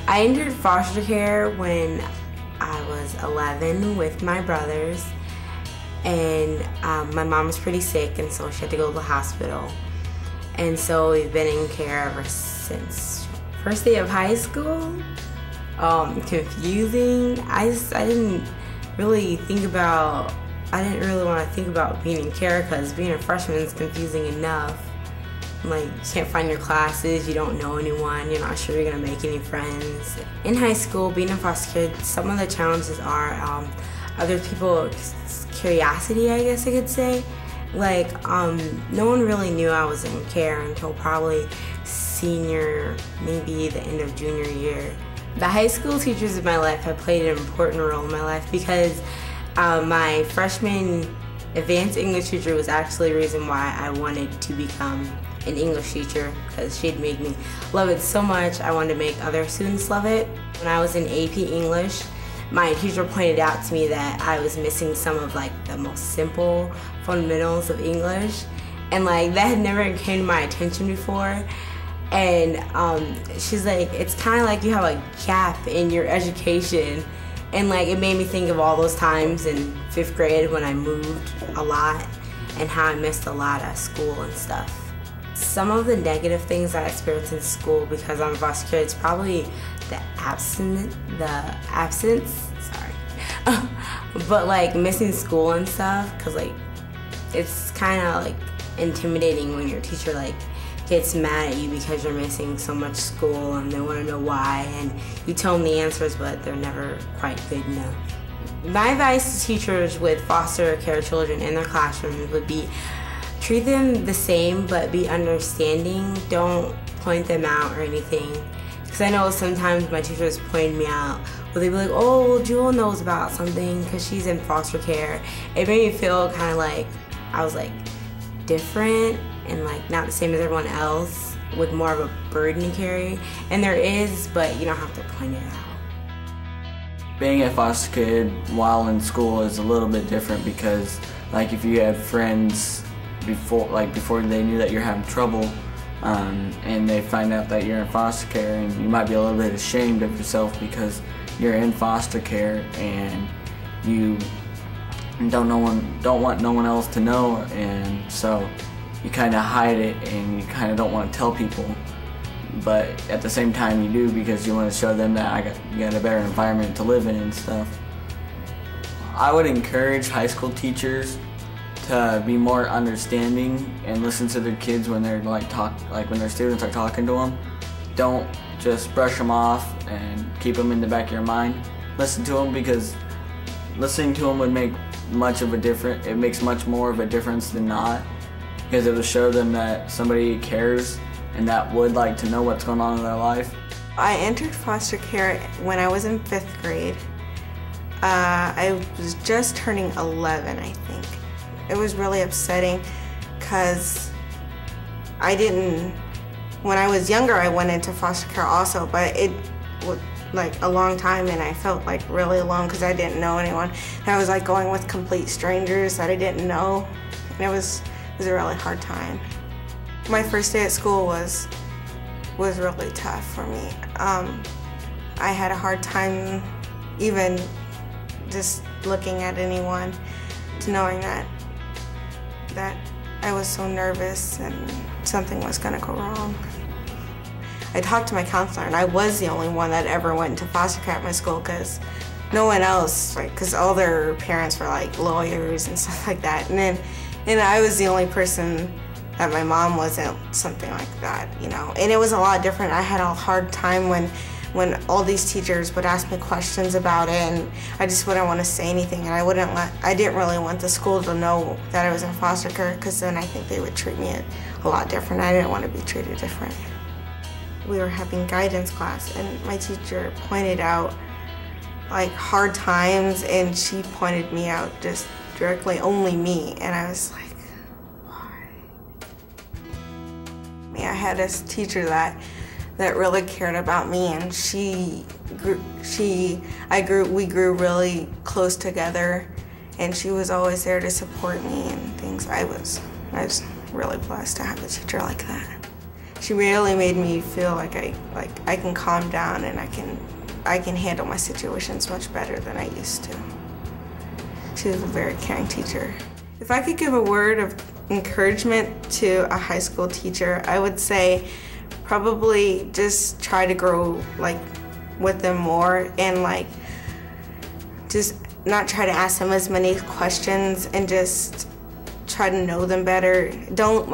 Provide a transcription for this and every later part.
I entered foster care when I was 11 with my brothers, and my mom was pretty sick, and so she had to go to the hospital. And so we've been in care ever since. First day of high school, confusing. I didn't really want to think about being in care because being a freshman is confusing enough. Like, you can't find your classes, you don't know anyone, you're not sure you're gonna make any friends. In high school, being in foster care, some of the challenges are other people's curiosity, I guess I could say. Like, no one really knew I was in care until probably senior, maybe the end of junior year. The high school teachers in my life have played an important role in my life because my freshman advanced English teacher was actually the reason why I wanted to become an English teacher, because she'd made me love it so much. I wanted to make other students love it. When I was in AP English, my teacher pointed out to me that I was missing some of like the most simple fundamentals of English, and like that had never came to my attention before. And she's like, it's kind of like you have a gap in your education. And like it made me think of all those times in 5th grade when I moved a lot and how I missed a lot of school and stuff. Some of the negative things I experienced in school because I'm a foster care, it's probably the absence, but like missing school and stuff, because like it's kind of like intimidating when your teacher like gets mad at you because you're missing so much school and they want to know why, and you tell them the answers but they're never quite good enough. My advice to teachers with foster care children in their classrooms would be treat them the same but be understanding. Don't point them out or anything. Because I know sometimes my teachers point me out, or they'd be like, oh, well, Jewel knows about something because she's in foster care. It made me feel kind of like I was like different and like not the same as everyone else, with more of a burden to carry. And there is, but you don't have to point it out. Being a foster kid while in school is a little bit different because like if you have friends before they knew that you're having trouble, and they find out that you're in foster care, and you might be a little bit ashamed of yourself because you're in foster care and you don't want no one else to know, and so you kind of hide it and you kind of don't want to tell people, but at the same time you do because you want to show them that you got a better environment to live in and stuff. I would encourage high school teachers to be more understanding and listen to their kids when they're when their students are talking to them. Don't just brush them off and keep them in the back of your mind. Listen to them, because listening to them would make much of a difference. It makes much more of a difference than not, because it will show them that somebody cares and that would like to know what's going on in their life. I entered foster care when I was in 5th grade. I was just turning 11, I think. It was really upsetting because when I was younger I went into foster care also, but it was like a long time and I felt like really alone because I didn't know anyone. And I was like going with complete strangers that I didn't know, and it was a really hard time. My first day at school was really tough for me. I had a hard time even just looking at anyone, to knowing that I was so nervous and something was gonna go wrong. I talked to my counselor, and I was the only one that ever went into foster care at my school, because no one else, because all their parents were like lawyers and stuff like that. And I was the only person that my mom wasn't something like that, you know. And it was a lot different. I had a hard time when all these teachers would ask me questions about it, and I just wouldn't want to say anything, and I didn't really want the school to know that I was in foster care, because then I think they would treat me a lot different. I didn't want to be treated different. We were having guidance class, and my teacher pointed out like hard times, and she pointed me out just directly, only me, and I was like, why? I had this teacher that really cared about me, and we grew really close together, and she was always there to support me and things. I was really blessed to have a teacher like that. she really made me feel like I can calm down and I can handle my situations much better than I used to. She was a very caring teacher. If I could give a word of encouragement to a high school teacher, I would say probably just try to grow with them more, and just not try to ask them as many questions, and just try to know them better. Don't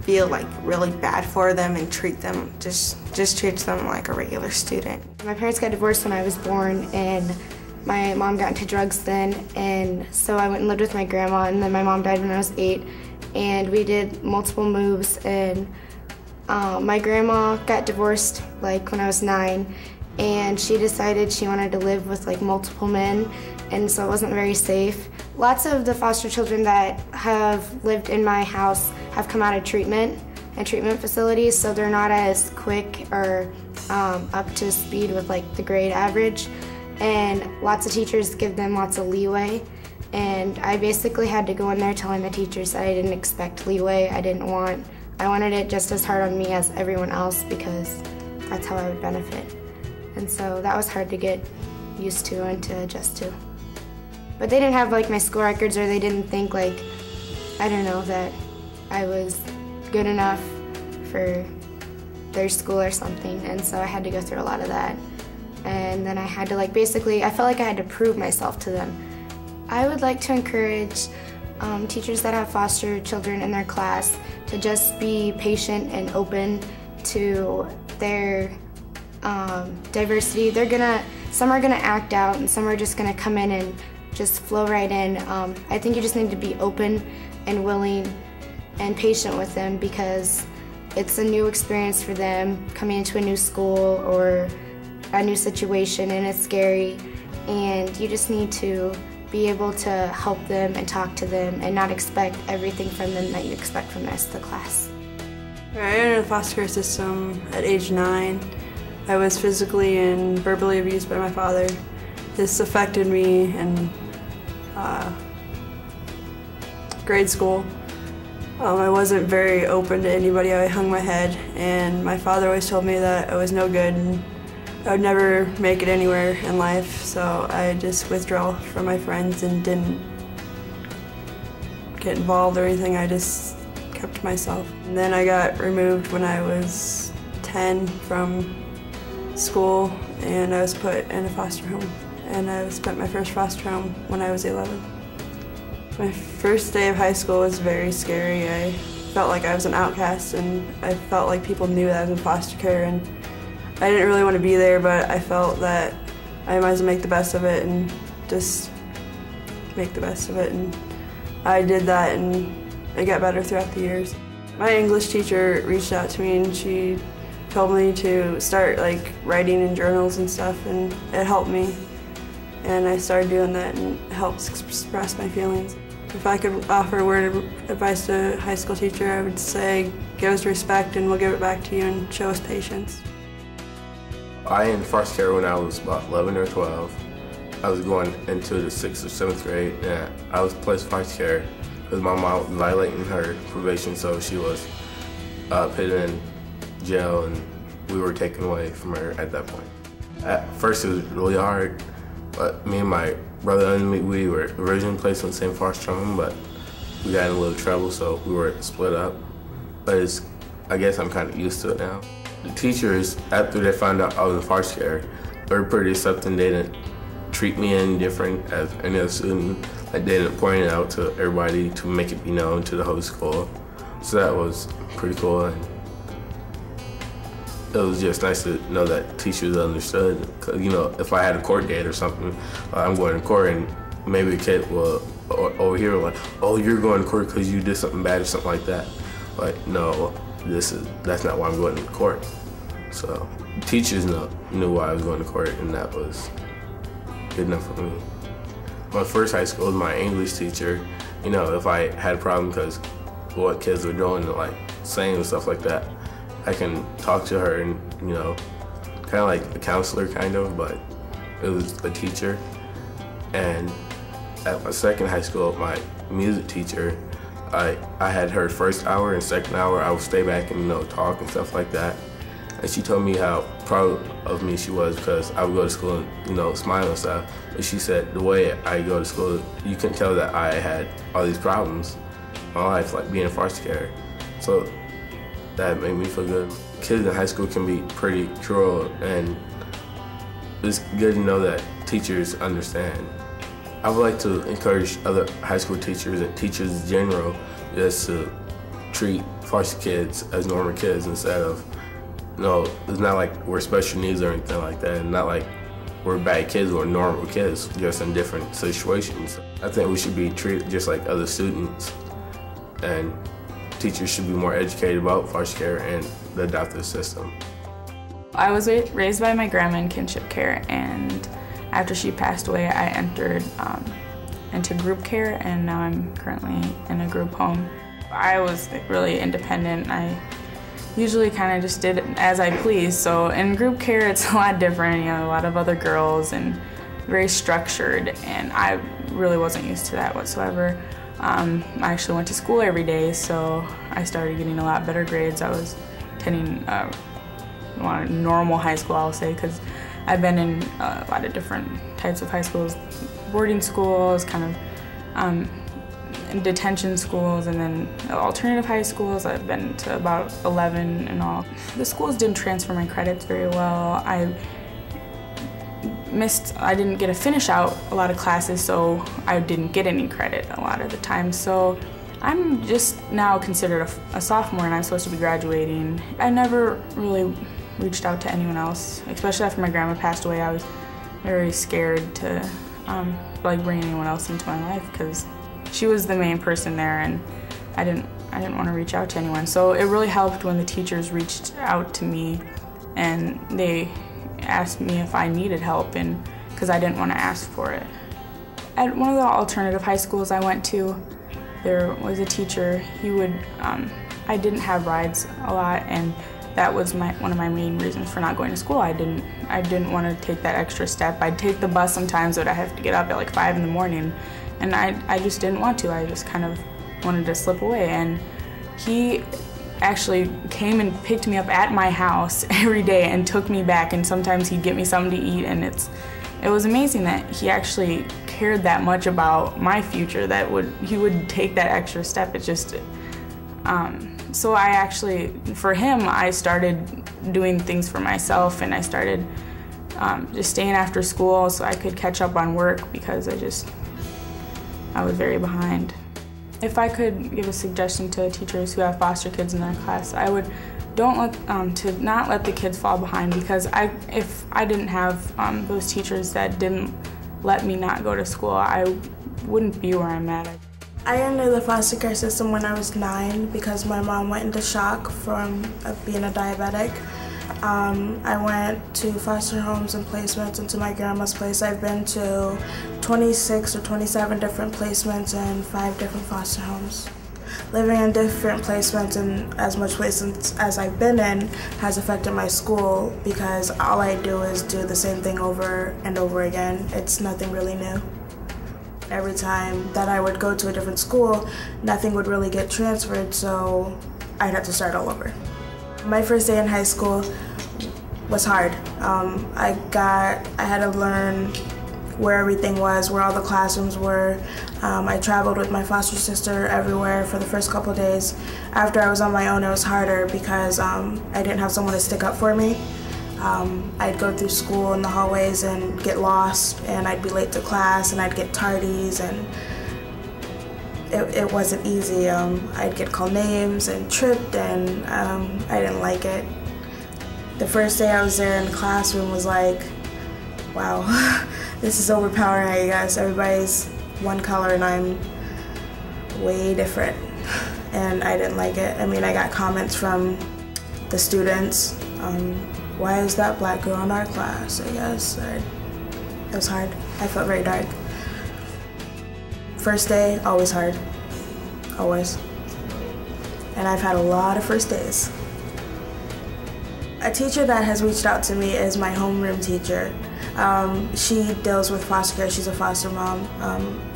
feel really bad for them and treat them, just treat them like a regular student. My parents got divorced when I was born, and my mom got into drugs then, and so I went and lived with my grandma, and then my mom died when I was 8, and we did multiple moves, and my grandma got divorced when I was 9, and she decided she wanted to live with multiple men, and so it wasn't very safe. Lots of the foster children that have lived in my house have come out of treatment and treatment facilities, so they're not as quick or up to speed with the grade average, and lots of teachers give them lots of leeway, and I basically had to go in there telling the teachers that I didn't expect leeway. I wanted it just as hard on me as everyone else, because that's how I would benefit. And so that was hard to get used to and to adjust to. But they didn't have my school records, or they didn't think I don't know, that I was good enough for their school or something. And so I had to go through a lot of that. And then I had to basically, I felt like I had to prove myself to them. I would like to encourage teachers that have foster children in their class to just be patient and open to their diversity. Some are gonna act out, and some are just gonna come in and just flow right in. I think you just need to be open and willing and patient with them, because it's a new experience for them coming into a new school or a new situation, and it's scary, and you just need to be able to help them and talk to them and not expect everything from them that you expect from the rest of the class. I entered the foster care system at age 9. I was physically and verbally abused by my father. This affected me in grade school. I wasn't very open to anybody. I hung my head, and my father always told me that I was no good and I would never make it anywhere in life, so I just withdrew from my friends and didn't get involved or anything. I just kept to myself. And then I got removed when I was 10 from school, and I was put in a foster home. And I spent my first foster home when I was 11. My first day of high school was very scary. I felt like I was an outcast, and I felt like people knew that I was in foster care, and I didn't really want to be there, but I felt that I might as well make the best of it and just make the best of it. And I did that, and it got better throughout the years. My English teacher reached out to me, and she told me to start writing in journals and stuff, and it helped me. And I started doing that, and it helps express my feelings. If I could offer a word of advice to a high school teacher, I would say, give us respect and we'll give it back to you, and show us patience. I in foster care when I was about 11 or 12. I was going into the 6th or 7th grade, and I was placed in foster care because my mom was violating her probation, so she was put in jail, and we were taken away from her at that point. At first it was really hard, but me and my brother and me, we were originally placed in the same foster home, but we got in a little trouble, so we were split up. But I guess I'm kind of used to it now. The teachers, after they found out I was in foster care, they were pretty accepting. They didn't treat me any different as any other student. They didn't point it out to everybody to make it be known to the whole school. So that was pretty cool. And it was just nice to know that teachers understood. 'Cause, if I had a court date or something, I'm going to court, and maybe a kid will over here oh, you're going to court because you did something bad or something like that. No, that's not why I'm going to court. So teachers knew why I was going to court, and that was good enough for me. My first high school was my English teacher. If I had a problem because what kids were doing, saying and stuff like that, I can talk to her, and kind of like a counselor but it was a teacher. And at my second high school, my music teacher, I had her first hour and second hour, I would stay back and, talk and stuff like that. And she told me how proud of me she was because I would go to school and, smile and stuff. But she said the way I go to school, you can tell that I had all these problems my life, like being in foster care. So that made me feel good. Kids in high school can be pretty cruel, and it's good to know that teachers understand. I would like to encourage other high school teachers and teachers in general just to treat foster kids as normal kids instead of, it's not like we're special needs or anything like that, and not like we're bad kids, we're normal kids, just in different situations. I think we should be treated just like other students, and teachers should be more educated about foster care and the adoptive system. I was raised by my grandma in kinship care, and after she passed away, I entered into group care, and now I'm currently in a group home. I was really independent. I usually kind of just did it as I pleased. So in group care, it's a lot different, a lot of other girls and very structured, and I really wasn't used to that whatsoever. I actually went to school every day, so I started getting a lot better grades. I was attending a normal high school, I'll say, because I've been in a lot of different types of high schools, boarding schools, kind of detention schools, and then alternative high schools. I've been to about 11 in all. The schools didn't transfer my credits very well. I didn't get to finish out a lot of classes, so I didn't get any credit a lot of the time. So I'm just now considered a sophomore, and I'm supposed to be graduating. I never really reached out to anyone else, especially after my grandma passed away. I was very scared to bring anyone else into my life because she was the main person there, and I didn't want to reach out to anyone. So it really helped when the teachers reached out to me and they asked me if I needed help, and because I didn't want to ask for it. At one of the alternative high schools I went to, there was a teacher. He would, I didn't have rides a lot, and that was one of my main reasons for not going to school. I didn't want to take that extra step. I'd take the bus sometimes, but I have to get up at like 5 in the morning, and I just didn't want to. I just kind of wanted to slip away, and he actually came and picked me up at my house every day and took me back, and sometimes he'd get me something to eat, and it was amazing that he actually cared that much about my future, that he would take that extra step. It just, so I actually, for him, I started doing things for myself, and I started just staying after school so I could catch up on work because I was very behind. If I could give a suggestion to teachers who have foster kids in their class, I would not let the kids fall behind, because if I didn't have those teachers that didn't let me not go to school, I wouldn't be where I'm at. I entered the foster care system when I was 9 because my mom went into shock from being a diabetic. I went to foster homes and placements, and to my grandma's place. I've been to 26 or 27 different placements and 5 different foster homes. Living in different placements and as much placements as I've been in has affected my school, because all I do is do the same thing over and over again. It's nothing really new. Every time that I would go to a different school, nothing would really get transferred, so I'd have to start all over. My first day in high school was hard. I had to learn where everything was, where all the classrooms were. I traveled with my foster sister everywhere for the first couple of days. After I was on my own, it was harder because I didn't have someone to stick up for me. I'd go through school in the hallways and get lost, and I'd be late to class, and I'd get tardies, and it wasn't easy. I'd get called names and tripped, and I didn't like it. The first day I was there in the classroom was like, wow, this is overpowering, I guess. Everybody's one color and I'm way different, and I didn't like it. I mean, I got comments from the students, why is that black girl in our class, I guess. It was hard. I felt very dark. First day, always hard, always. And I've had a lot of first days. A teacher that has reached out to me is my homeroom teacher. She deals with foster care. She's a foster mom,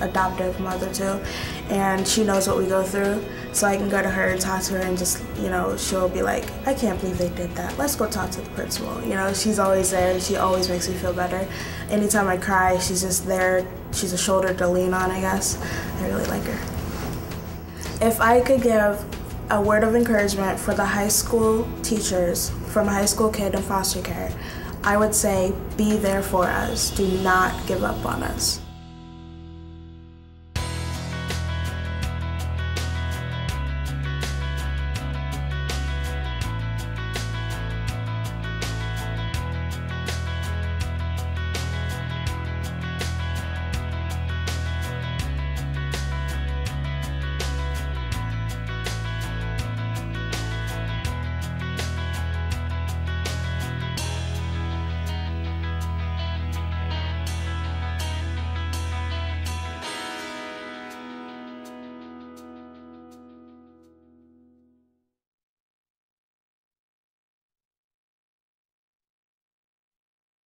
adoptive mother too, and she knows what we go through. So I can go to her and talk to her and just, she'll be like, I can't believe they did that. Let's go talk to the principal. She's always there and she always makes me feel better. Anytime I cry, she's just there. She's a shoulder to lean on, I guess. I really like her. If I could give a word of encouragement for the high school teachers from a high school kid in foster care, I would say, be there for us. Do not give up on us.